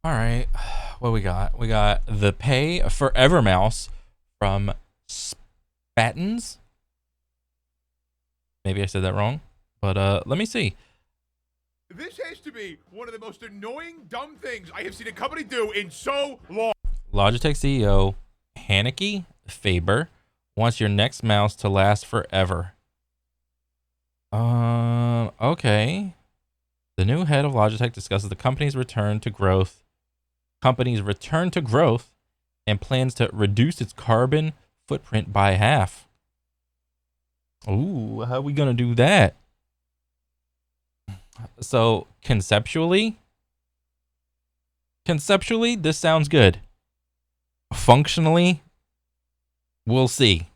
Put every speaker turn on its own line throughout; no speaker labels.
All right, what we got? We got the Pay Forever mouse from Spattens. Maybe I said that wrong, but let me see.
This has to be one of the most annoying, dumb things I have seen a company do in so long.
Logitech CEO Hanneke Faber wants your next mouse to last forever. Okay. The new head of Logitech discusses the company's return to growth. And plans to reduce its carbon footprint by half. Ooh, how are we gonna do that? So conceptually, this sounds good. Functionally, we'll see.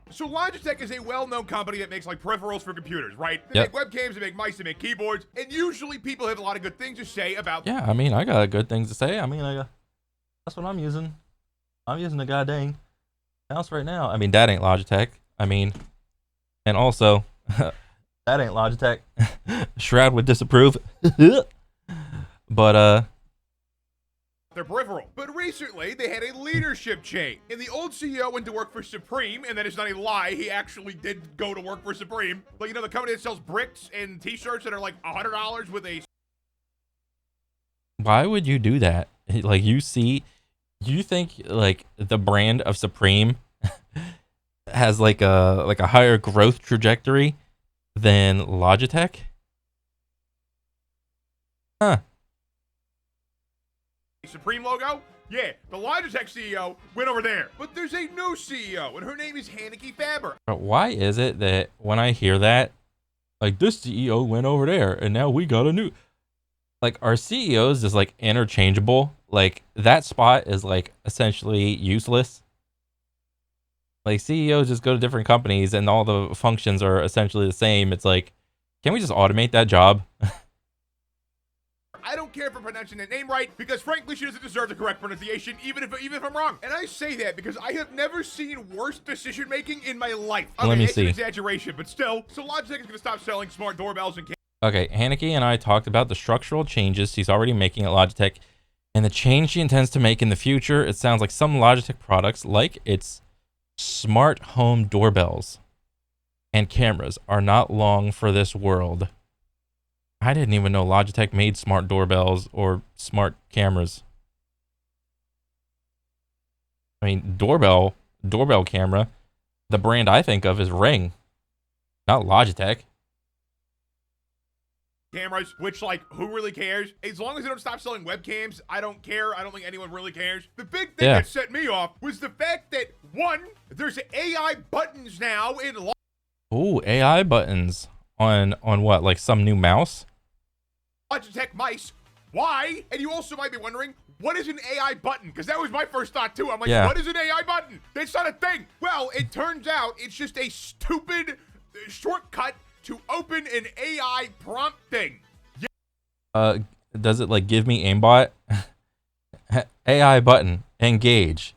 So Logitech is a well-known company that makes like peripherals for computers, right? They
Yep.
make webcams, they make mice, they make keyboards, and usually people have a lot of good things to say about.
Yeah, I mean, I got good things to say. I mean, that's what I'm using. I'm using the goddamn mouse right now. I mean, that ain't Logitech. I mean, and also, that ain't Logitech. Shroud would disapprove. But
their peripheral. But recently, they had a leadership change. And the old CEO went to work for Supreme, and that is not a lie. He actually did go to work for Supreme. Like, you know, the company that sells bricks and t-shirts that are like $100 with a...
why would you do that? Like, you think like the brand of Supreme has like a higher growth trajectory than Logitech? Huh.
Supreme logo? Yeah, the Logitech CEO went over there. But there's a new CEO, and her name is Hanneke Faber.
But why is it that when I hear that, like, this CEO went over there and now we got a new, like, our CEOs is like interchangeable. Like, that spot is like essentially useless. Like, CEOs just go to different companies and all the functions are essentially the same. It's like, can we just automate that job?
I don't care for pronouncing that name right, because frankly, she doesn't deserve the correct pronunciation, even if I'm wrong. And I say that because I have never seen worse decision making in my life. Okay,
Let me
it's
see.
an exaggeration, but still. So Logitech is going to stop selling smart doorbells and.
Okay, Hanneke and I talked about the structural changes she's already making at Logitech and the change she intends to make in the future. It sounds like some Logitech products, like its smart home doorbells and cameras, are not long for this world. I didn't even know Logitech made smart doorbells or smart cameras. I mean, doorbell camera, the brand I think of is Ring, not Logitech.
Cameras, which, like, who really cares? As long as they don't stop selling webcams, I don't care. I don't think anyone really cares. The big thing that set me off was the fact that, one, there's AI buttons now in
Ooh, AI buttons on what? Like some new mouse?
Logitech mice. Why? And you also might be wondering, what is an AI button? Because that was my first thought too. I'm like, what is an AI button? That's not a thing. Well, it turns out it's just a stupid shortcut to open an AI prompt thing.
Yeah. Does it like give me aimbot? AI button, engage.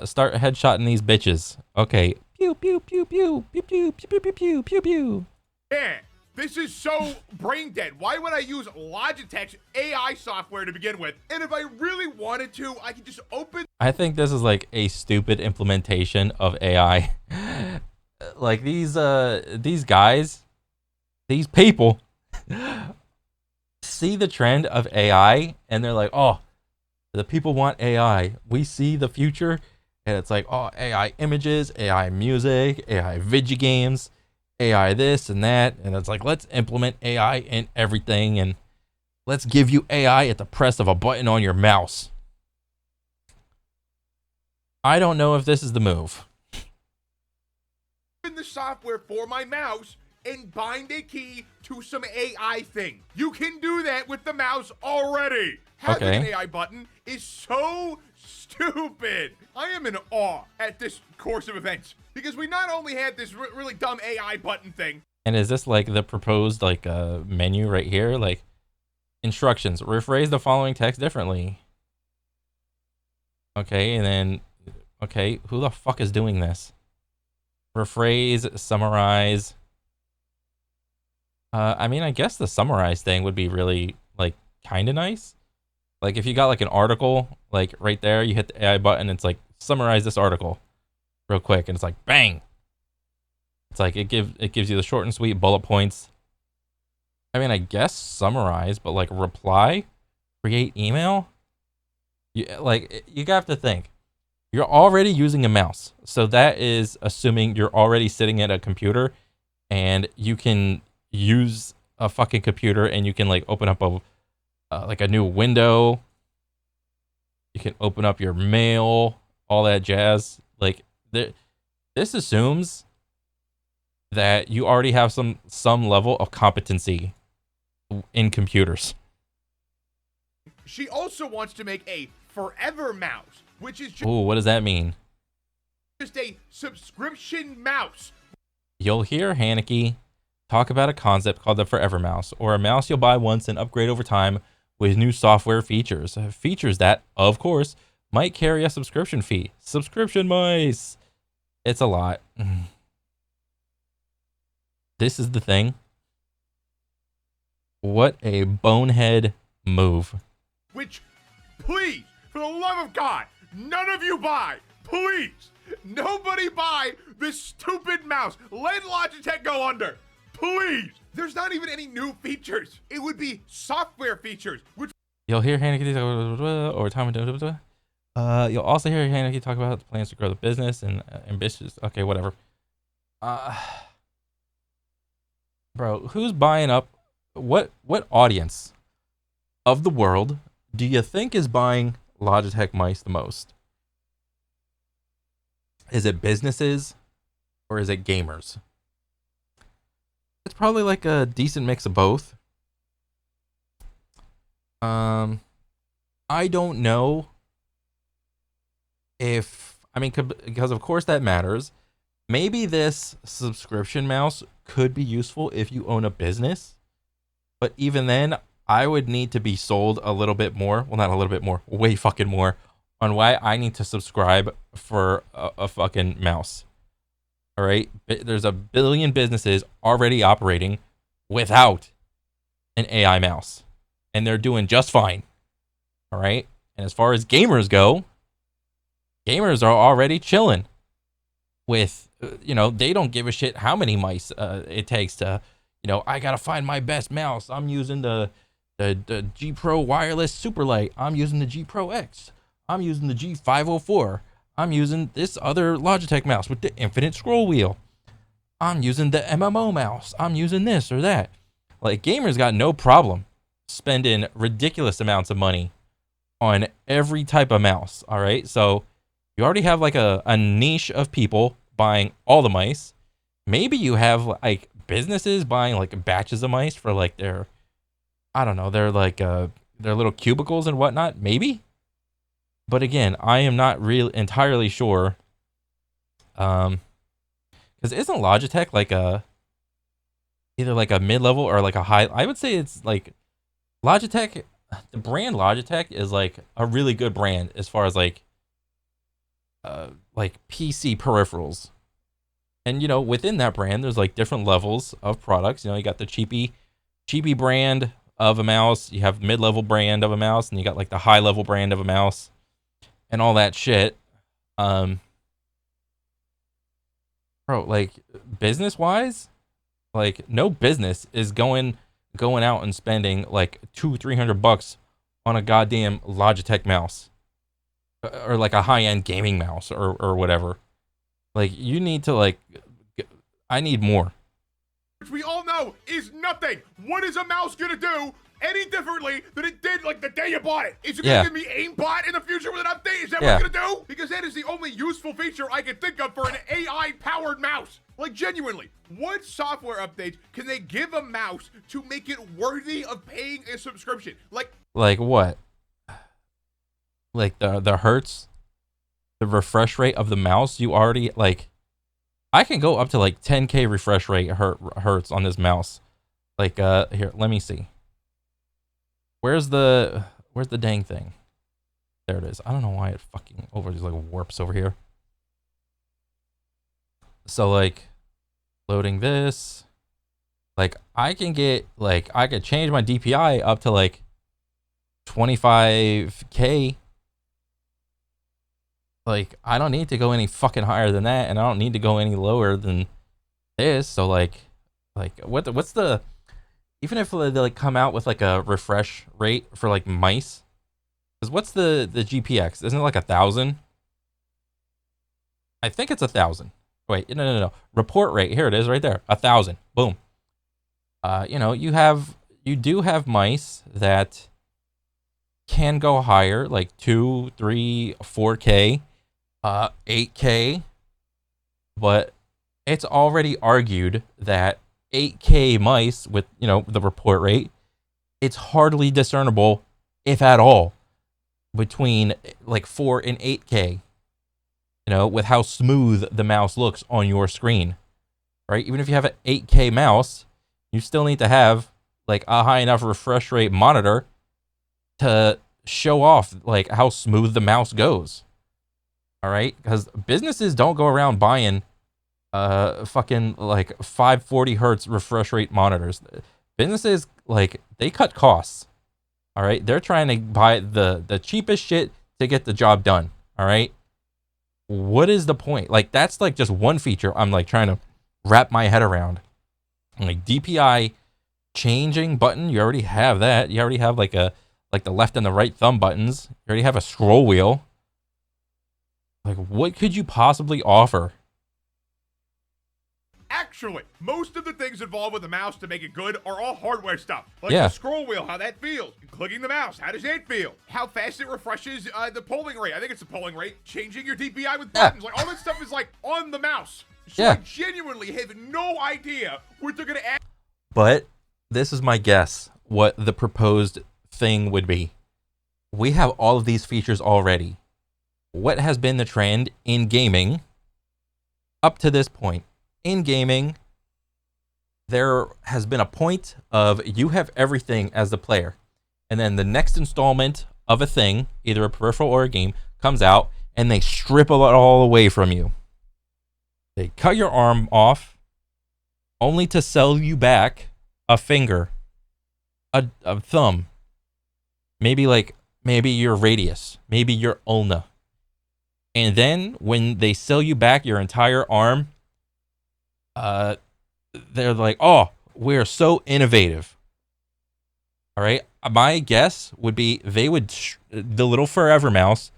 Start headshotting these bitches. Okay. Pew pew pew pew pew pew pew pew pew pew pew.
Yeah. This is so brain dead. Why would I use Logitech's AI software to begin with? And if I really wanted to, I could just open.
I think this is like a stupid implementation of AI. Like these guys, these people see the trend of AI and they're like, oh, the people want AI. We see the future. And it's like, oh, AI images, AI music, AI video games, AI this and that. And it's like, let's implement AI in everything and let's give you AI at the press of a button on your mouse. I don't know if this is the move.
In the software for my mouse and bind a key to some AI thing. You can do that with the mouse already. Having an AI button is so stupid. I am in awe at this course of events because we not only had this really dumb AI button thing.
And is this like the proposed like menu right here? Like instructions, rephrase the following text differently. Okay, and then, okay, who the fuck is doing this? Rephrase, summarize. I mean, I guess the summarize thing would be really like kind of nice. Like if you got like an article, like right there, you hit the AI button, it's like summarize this article real quick, and it's like bang. It's like it gives you the short and sweet bullet points. I mean, I guess summarize, but like reply, create email. You have to think. You're already using a mouse, so that is assuming you're already sitting at a computer, and you can use a fucking computer, and you can like open up a new window. You can open up your mail, all that jazz. Like this assumes that you already have some level of competency in computers.
She also wants to make a forever mouse, which is just,
ooh, what does that mean?
Just a subscription mouse.
You'll hear Haneke talk about a concept called the Forever Mouse, or a mouse you'll buy once and upgrade over time with new software features. Features that, of course, might carry a subscription fee. Subscription mice. It's a lot. This is the thing. What a bonehead move.
Which, please, for the love of God, none of you buy. Please. Nobody buy this stupid mouse. Let Logitech go under. Please. There's not even any new features. It would be software features, which
you'll hear Haneke over time. You'll also hear Haneke talk about the plans to grow the business and ambitious. Okay, whatever. Bro, who's buying up? What audience of the world do you think is buying Logitech mice the most? Is it businesses or is it gamers? It's probably like a decent mix of both. I don't know if, I mean, because of course that matters. Maybe this subscription mouse could be useful if you own a business, but even then, I would need to be sold a little bit more. Well, not a little bit more, way fucking more, on why I need to subscribe for a fucking mouse. All right, there's a billion businesses already operating without an AI mouse, and they're doing just fine. All right, and as far as gamers go, gamers are already chilling with, they don't give a shit how many mice it takes to, I gotta find my best mouse. I'm using the G Pro wireless Superlight. I'm using the G Pro X. I'm using the G504. I'm using this other Logitech mouse with the infinite scroll wheel. I'm using the MMO mouse. I'm using this or that. Like, gamers got no problem spending ridiculous amounts of money on every type of mouse. All right, so you already have like a niche of people buying all the mice. Maybe you have like businesses buying like batches of mice for like their, I don't know, their little cubicles and whatnot. Maybe. But again, I am not entirely sure. Because isn't Logitech like either like a mid-level or like a high? I would say it's like Logitech. The brand Logitech is like a really good brand as far as like PC peripherals. And within that brand, there's like different levels of products. You got the cheapy brand of a mouse. You have mid-level brand of a mouse, and you got like the high-level brand of a mouse. And all that shit. Bro, like business wise, like no business is going out and spending like $200-300 on a goddamn Logitech mouse, or like a high-end gaming mouse or whatever. Like, you need to I need more.
Which we all know is nothing. What is a mouse gonna do any differently than it did like the day you bought it? Is it gonna give me aimbot in the future with an update? Is that what it's gonna do? Because that is the only useful feature I can think of for an AI powered mouse. Like, genuinely, what software updates can they give a mouse to make it worthy of paying a subscription? Like
what? Like the hertz, the refresh rate of the mouse. You already I can go up to like 10K refresh rate hertz on this mouse. Like here, let me see. Where's the dang thing? There it is. I don't know why it fucking warps over here. So like loading this, like I can get I could change my DPI up to like 25K. Like, I don't need to go any fucking higher than that, and I don't need to go any lower than this. So like what's the, even if they like come out with like a refresh rate for like mice, because what's the GPX? Isn't it like 1,000? I think it's 1,000. Wait, no. Report rate, here it is, right there, 1,000. Boom. You know, you do have mice that can go higher, like 2, 3, 4K, 8K, but it's already argued that 8K mice with, you know, the report rate, it's hardly discernible, if at all, between like 4 and 8K, you know, with how smooth the mouse looks on your screen, right? Even if you have an 8K mouse, you still need to have like a high enough refresh rate monitor to show off like how smooth the mouse goes. All right, because businesses don't go around buying fucking like 540 hertz refresh rate monitors. Businesses, like, they cut costs. All right, they're trying to buy the cheapest shit to get the job done. All right, what is the point? Like, that's like just one feature I'm like trying to wrap my head around. Like, DPI changing button, you already have that. You already have like the left and the right thumb buttons. You already have a scroll wheel. Like, what could you possibly offer?
Actually, most of the things involved with the mouse to make it good are all hardware stuff. Like
Yeah.
the scroll wheel, how that feels. Clicking the mouse, how does that feel? How fast it refreshes the polling rate. I think it's the polling rate. Changing your DPI with buttons. Like, all that stuff is like on the mouse. So I genuinely have no idea what they're going to add.
But this is my guess what the proposed thing would be. We have all of these features already. What has been the trend in gaming up to this point? In gaming, there has been a point of you have everything as the player, and then the next installment of a thing, either a peripheral or a game, comes out, and they strip it all away from you. They cut your arm off, only to sell you back a finger, a thumb, maybe your radius, maybe your ulna. And then when they sell you back your entire arm, they're like, oh, we're so innovative. All right. My guess would be the little forever mouse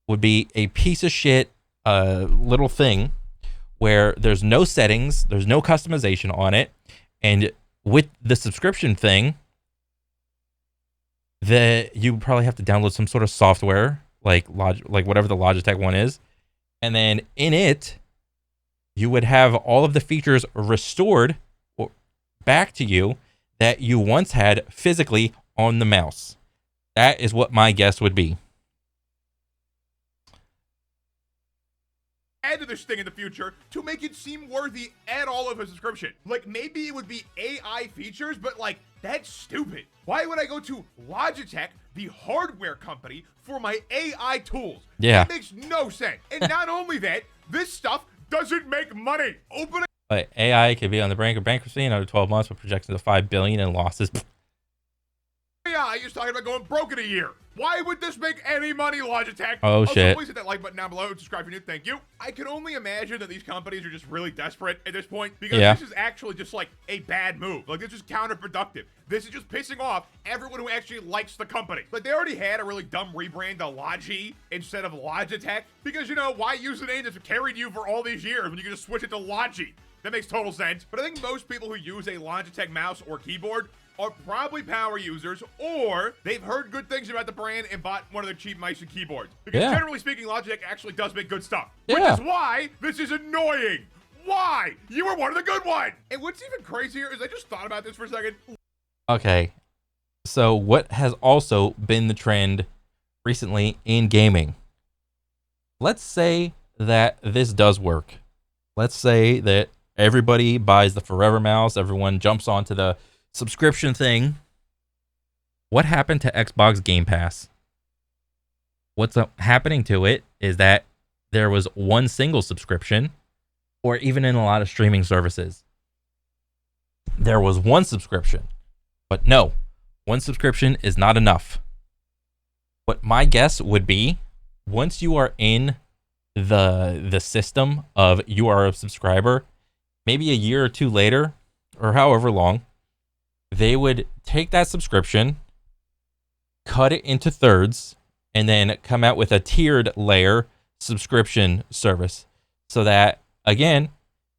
would be a piece of shit little thing where there's no settings, there's no customization on it. And with the subscription thing, you probably have to download some sort of software, like whatever the Logitech one is. And then in it, you would have all of the features restored back to you that you once had physically on the mouse. That is what my guess would be.
Add to this thing in the future to make it seem worthy at all of a subscription. Like, maybe it would be AI features, but like, that's stupid. Why would I go to Logitech, the hardware company, for my AI tools?
Yeah.
It makes no sense. And not only that, this stuff doesn't make money.
But AI could be on the brink of bankruptcy in under 12 months with projections of $5 billion in losses.
AI is talking about going broke in a year. Why would this make any money, Logitech?
Oh, shit.
Please hit that like button down below and subscribe if you're new. Thank you. I can only imagine that these companies are just really desperate at this point because this is actually just like a bad move. Like, it's just counterproductive. This is just pissing off everyone who actually likes the company. Like, they already had a really dumb rebrand to Logi instead of Logitech because, you know, why use the name that's carried you for all these years when you can just switch it to Logi? That makes total sense. But I think most people who use a Logitech mouse or keyboard are probably power users, or they've heard good things about the brand and bought one of their cheap mice and keyboards. Because generally speaking, Logitech actually does make good stuff. Which is why this is annoying. Why? You were one of the good ones. And what's even crazier is I just thought about this for a second.
Okay. So what has also been the trend recently in gaming? Let's say that this does work. Let's say that everybody buys the Forever Mouse. Everyone jumps onto the subscription thing. What happened to Xbox Game Pass? What's happening to it is that there was one single subscription, or even in a lot of streaming services, there was one subscription. But no, one subscription is not enough. But my guess would be, once you are in the system of you are a subscriber, maybe a year or two later, or however long, they would take that subscription, cut it into thirds, and then come out with a tiered layer subscription service, so that, again,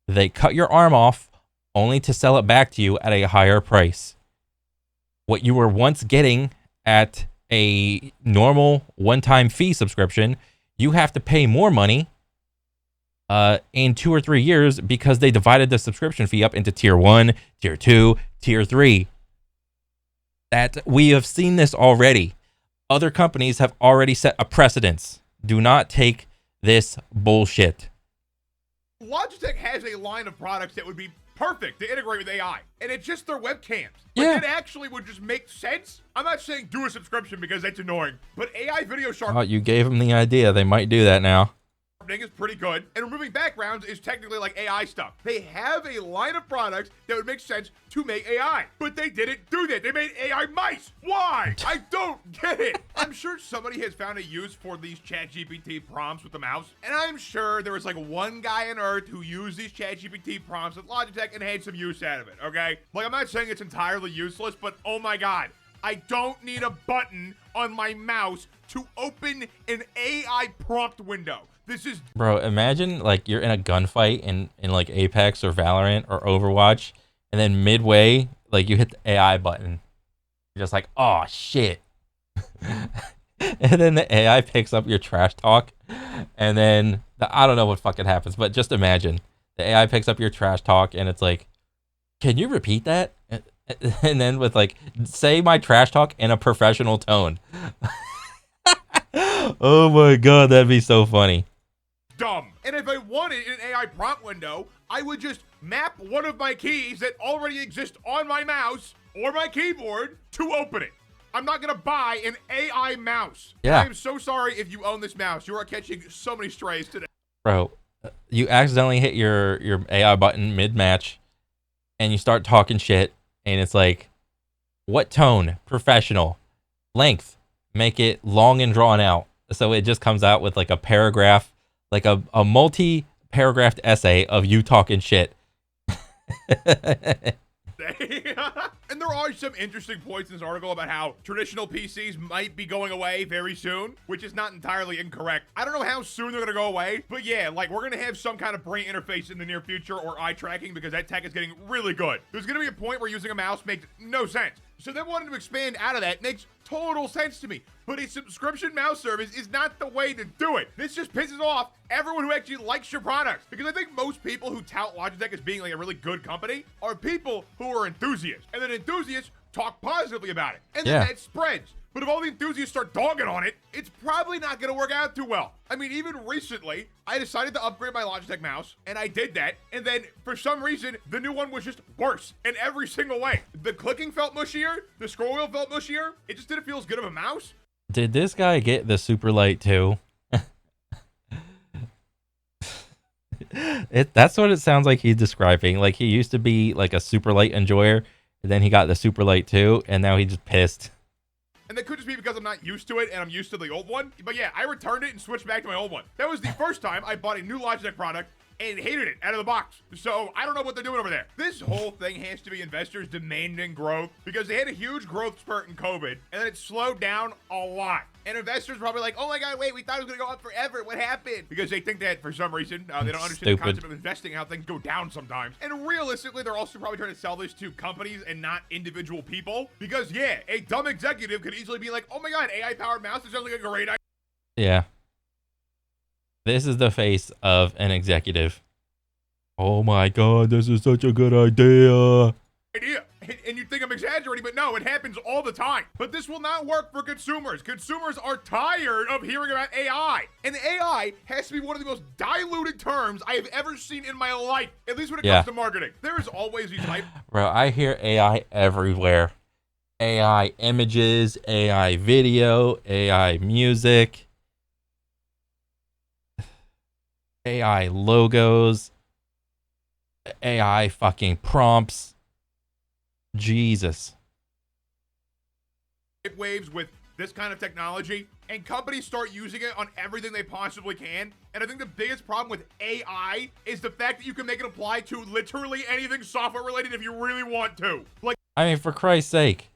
they cut your arm off only to sell it back to you at a higher price. What you were once getting at a normal one-time fee subscription, you have to pay more money in 2 or 3 years, because they divided the subscription fee up into tier 1, tier 2, tier 3. That we have seen this already. Other companies have already set a precedence. Do not take this bullshit.
Logitech has a line of products that would be perfect to integrate with AI, and it's just their webcams. But
Yeah.
it actually would just make sense. I'm not saying do a subscription because that's annoying, but AI video
Oh,
sharpening
you gave them the idea. They might do that now.
is pretty good, and removing backgrounds is technically like AI stuff. They have a line of products that would make sense to make AI, but they didn't do that. They made AI mice. Why? I don't get it. I'm sure somebody has found a use for these ChatGPT prompts with the mouse, and I'm sure there was like one guy on Earth who used these ChatGPT prompts with Logitech and had some use out of it, okay? Like, I'm not saying it's entirely useless, but oh my God, I don't need a button on my mouse to open an AI prompt window. This is...
Bro, imagine like you're in a gunfight in like Apex or Valorant or Overwatch, and then midway, like you hit the AI button. You're just like, oh shit. And then the AI picks up your trash talk, and then I don't know what fucking happens, but just imagine the AI picks up your trash talk, and it's like, can you repeat that? And then with like, say my trash talk in a professional tone. Oh my God, that'd be so funny.
Dumb. And if I wanted an AI prompt window, I would just map one of my keys that already exist on my mouse or my keyboard to open it. I'm not gonna buy an AI mouse.
Yeah.
I am so sorry if you own this mouse. You are catching so many strays today.
Bro, you accidentally hit your AI button mid-match, and you start talking shit, and it's like, what tone? Professional. Length. Make it long and drawn out. So it just comes out with like a paragraph, like a multi-paragraphed essay of you talking shit.
And there are some interesting points in this article about how traditional PCs might be going away very soon, which is not entirely incorrect. I don't know how soon they're gonna go away, but yeah, like we're gonna have some kind of brain interface in the near future, or eye tracking, because that tech is getting really good. There's gonna be a point where using a mouse makes no sense. So them wanting to expand out of that makes total sense to me. But a subscription mouse service is not the way to do it. This just pisses off everyone who actually likes your products. Because I think most people who tout Logitech as being like a really good company are people who are enthusiasts. And then enthusiasts talk positively about it. And then that spreads. But if all the enthusiasts start dogging on it, it's probably not going to work out too well. I mean, even recently, I decided to upgrade my Logitech mouse, and I did that. And then, for some reason, the new one was just worse in every single way. The clicking felt mushier. The scroll wheel felt mushier. It just didn't feel as good of a mouse.
Did this guy get the super light too? That's what it sounds like he's describing. Like he used to be like a super light enjoyer, and then he got the super light too, and now he's just pissed.
And that could just be because I'm not used to it and I'm used to the old one. But yeah, I returned it and switched back to my old one. That was the first time I bought a new Logitech product and hated it out of the box. So I don't know what they're doing over there. This whole thing has to be investors demanding growth, because they had a huge growth spurt in COVID and then it slowed down a lot. And investors are probably like, oh my God, wait, we thought it was going to go up forever. What happened? Because they think that for some reason, they don't understand the concept of investing and how things go down sometimes. And realistically, they're also probably trying to sell this to companies and not individual people. Because yeah, a dumb executive could easily be like, oh my God, AI powered mouse is sounds like a great idea.
Yeah. This is the face of an executive. Oh my God, this is such a good idea.
And you think I'm exaggerating, but no, it happens all the time. But this will not work for consumers. Consumers are tired of hearing about AI. And AI has to be one of the most diluted terms I have ever seen in my life, at least when it comes to marketing. There is always these hype.
Bro, I hear AI everywhere. AI images, AI video, AI music, AI logos, AI fucking prompts. Jesus.
Waves with this kind of technology, and companies start using it on everything they possibly can. And I think the biggest problem with AI is the fact that you can make it apply to literally anything software related if you really want to. Like,
I mean, for Christ's sake,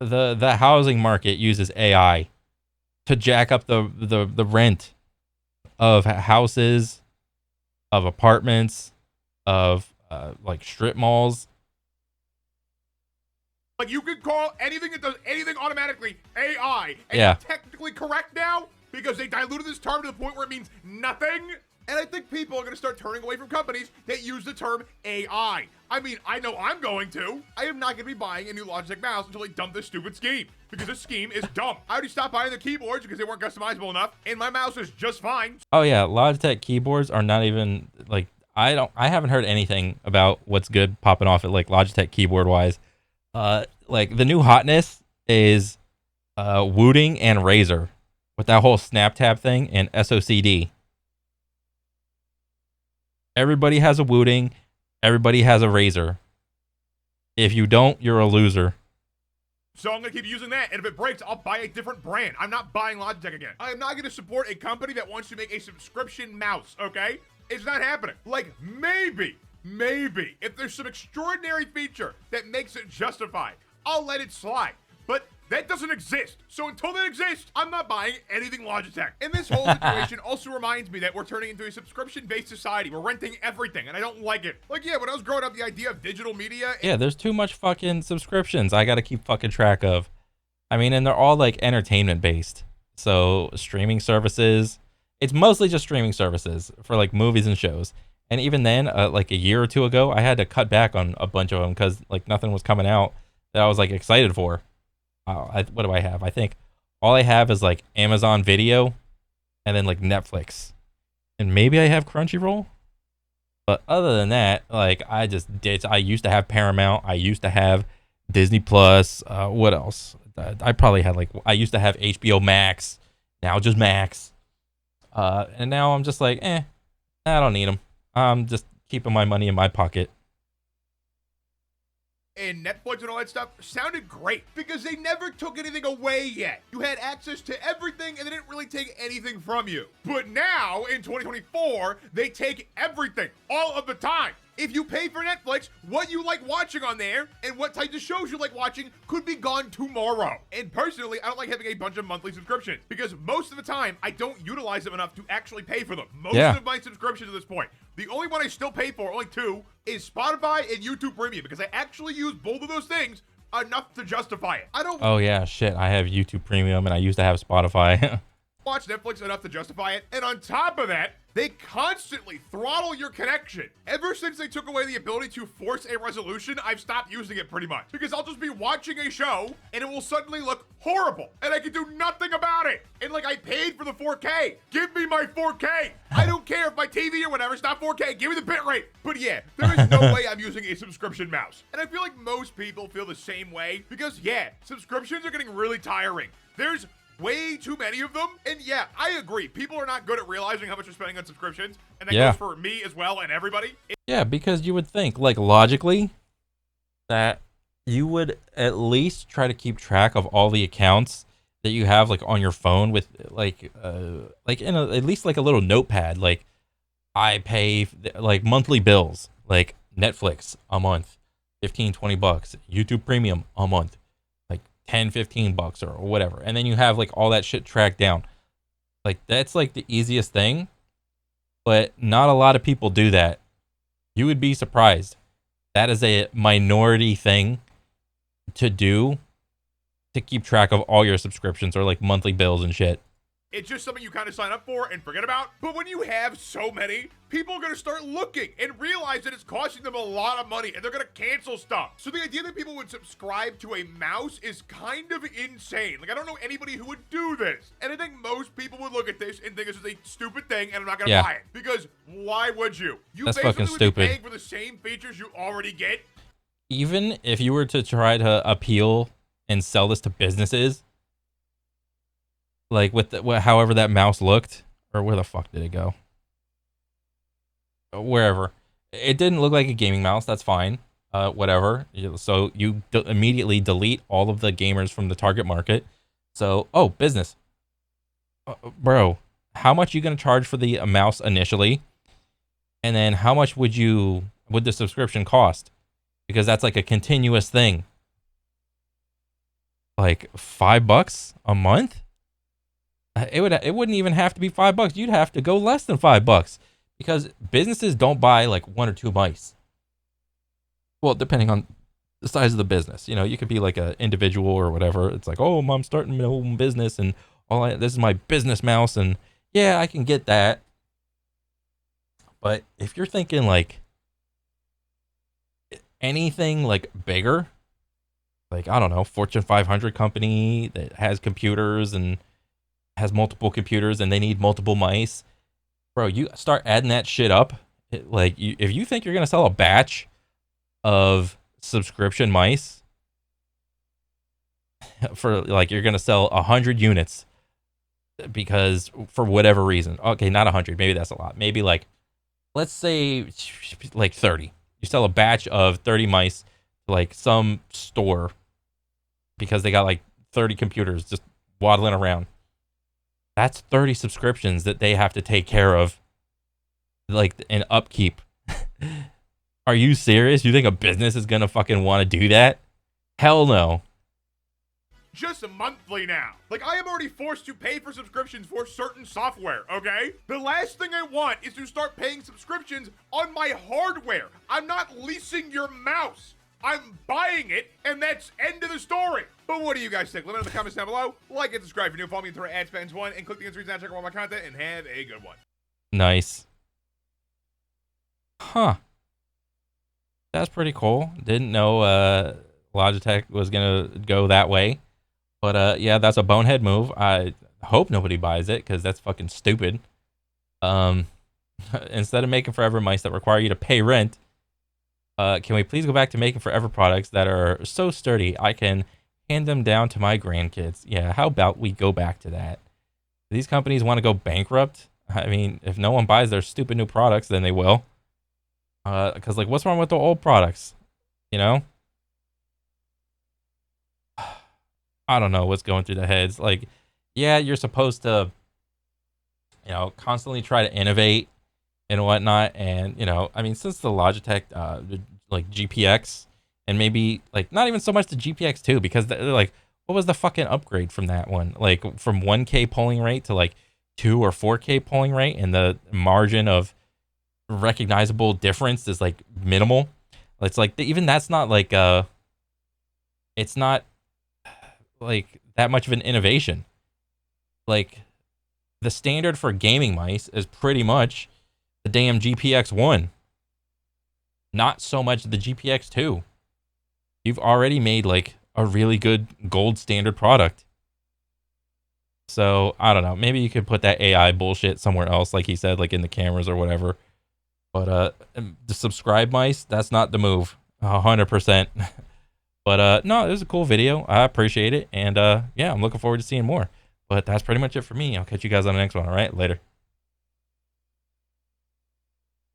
the housing market uses AI to jack up the rent of houses, of apartments, of like strip malls.
Like, you can call anything that does anything automatically AI, and
Yeah.
it's technically correct now because they diluted this term to the point where it means nothing. And I think people are going to start turning away from companies that use the term AI. I mean, I know I'm going to. I am not going to be buying a new Logitech mouse until they dump this stupid scheme, because this scheme is dumb. I already stopped buying the keyboards because they weren't customizable enough, and my mouse is just fine.
Oh yeah, Logitech keyboards are not even like I haven't heard anything about what's good popping off at like Logitech keyboard wise. Like the new hotness is Wooting and Razer with that whole snap tab thing and SOCD. Everybody has a Wooting, everybody has a Razer. If you don't, you're a loser.
So I'm going to keep using that, and if it breaks, I'll buy a different brand. I'm not buying Logitech again. I am not going to support a company that wants to make a subscription mouse, okay? It's not happening. Like, maybe, if there's some extraordinary feature that makes it justified, I'll let it slide. But that doesn't exist. So until that exists, I'm not buying anything Logitech. And this whole situation also reminds me that we're turning into a subscription-based society. We're renting everything, and I don't like it. Like, yeah, when I was growing up, the idea of digital media...
Yeah, there's too much fucking subscriptions I gotta keep fucking track of. I mean, and they're all like entertainment-based. So streaming services, it's mostly just streaming services for like movies and shows. And even then, like a year or two ago, I had to cut back on a bunch of them because like nothing was coming out that I was like excited for. What do I have? I think all I have is like Amazon Video and then like Netflix. And maybe I have Crunchyroll. But other than that, like I used to have Paramount. I used to have Disney Plus. What else? I probably had like, I used to have HBO Max. Now just Max. And now I'm just like, I don't need them. I'm just keeping my money in my pocket.
And Netflix and all that stuff sounded great because they never took anything away yet. You had access to everything and they didn't really take anything from you. But now, in 2024, they take everything all of the time. If you pay for Netflix, what you like watching on there and what types of shows you like watching could be gone tomorrow. And personally, I don't like having a bunch of monthly subscriptions because most of the time, I don't utilize them enough to actually pay for them. Most of my subscriptions at this point, the only one I still pay for, only two, is Spotify and YouTube Premium because I actually use both of those things enough to justify it. I don't...
Oh yeah, shit. I have YouTube Premium and I used to have Spotify.
watch Netflix enough to justify it. And on top of that, they constantly throttle your connection. Ever since they took away the ability to force a resolution, I've stopped using it pretty much. Because I'll just be watching a show and it will suddenly look horrible. And I can do nothing about it. And like, I paid for the 4K. Give me my 4K. I don't care if my TV or whatever is not 4K. Give me the bitrate. But yeah, there is no way I'm using a subscription mouse. And I feel like most people feel the same way. Because yeah, subscriptions are getting really tiring. There's way too many of them. And yeah, I agree. People are not good at realizing how much they're spending on subscriptions. And that goes for me as well and everybody.
Yeah, because you would think, like, logically, that you would at least try to keep track of all the accounts that you have, like, on your phone with, like in at least, like, a little notepad. Like, I pay, like, monthly bills. Like, Netflix, a month. $15-20. YouTube Premium, a month. 10-15 bucks or whatever, and then you have like all that shit tracked down. Like, that's like the easiest thing, but not a lot of people do that. You would be surprised. That is a minority thing to do, to keep track of all your subscriptions or like monthly bills and shit.
It's just something you kind of sign up for and forget about. But when you have so many, people are going to start looking and realize that it's costing them a lot of money and they're going to cancel stuff. So the idea that people would subscribe to a mouse is kind of insane. Like, I don't know anybody who would do this. And I think most people would look at this and think this is a stupid thing and I'm not going to buy it. Because why would you?
That's fucking stupid.
Be paying for the same features you already get.
Even if you were to try to appeal and sell this to businesses, like with however that mouse looked, or where the fuck did it go? Wherever. It didn't look like a gaming mouse. That's fine. Whatever. So you immediately delete all of the gamers from the target market. So, oh, business. Bro, how much you going to charge for the mouse initially? And then how much would the subscription cost? Because that's like a continuous thing. Like $5 a month? It wouldn't even have to be $5. You'd have to go less than $5 because businesses don't buy like one or two mice. Well, depending on the size of the business, you could be like an individual or whatever. It's like, oh, I'm starting my own business and this is my business mouse, and yeah, I can get that. But if you're thinking like anything like bigger, like I don't know, Fortune 500 company that has computers and has multiple computers and they need multiple mice, bro, you start adding that shit up. If you think you're gonna sell a batch of subscription mice for like you're gonna sell 100 units because for whatever reason, okay, not 100, maybe that's a lot, maybe like let's say like 30, you sell a batch of 30 mice to like some store because they got like 30 computers just waddling around. That's 30 subscriptions that they have to take care of, like, and upkeep. Are you serious? You think a business is gonna fucking want to do that? Hell no.
Just monthly now. Like, I am already forced to pay for subscriptions for certain software, okay? The last thing I want is to start paying subscriptions on my hardware. I'm not leasing your mouse. I'm buying it, and that's end of the story. But what do you guys think? Let me know in the comments down below. Like and subscribe if you're new. Follow me on Twitter @Spans1 and click the Instagram check out all my content, and have a good one.
Nice. Huh. That's pretty cool. Didn't know Logitech was gonna go that way. But yeah, that's a bonehead move. I hope nobody buys it because that's fucking stupid. Instead of making forever mice that require you to pay rent, can we please go back to making forever products that are so sturdy I can hand them down to my grandkids? Yeah, how about we go back to that? These companies want to go bankrupt. I mean, if no one buys their stupid new products, then they will. Because like, what's wrong with the old products? I don't know what's going through the heads. Like, yeah, you're supposed to, constantly try to innovate and whatnot. And, I mean, since the Logitech, like GPX, and maybe like not even so much the GPX 2, because they're like, what was the fucking upgrade from that one? Like from 1K polling rate to like 2 or 4K polling rate, and the margin of recognizable difference is like minimal. It's like even that's not like it's not like that much of an innovation. Like the standard for gaming mice is pretty much the damn GPX 1, not so much the GPX 2. You've already made like a really good gold standard product. So I don't know, maybe you could put that AI bullshit somewhere else, like he said, like in the cameras or whatever. But the subscribe mice, that's not the move, 100%. But no, it was a cool video. I appreciate it. And yeah, I'm looking forward to seeing more. But that's pretty much it for me. I'll catch you guys on the next one. All right, later.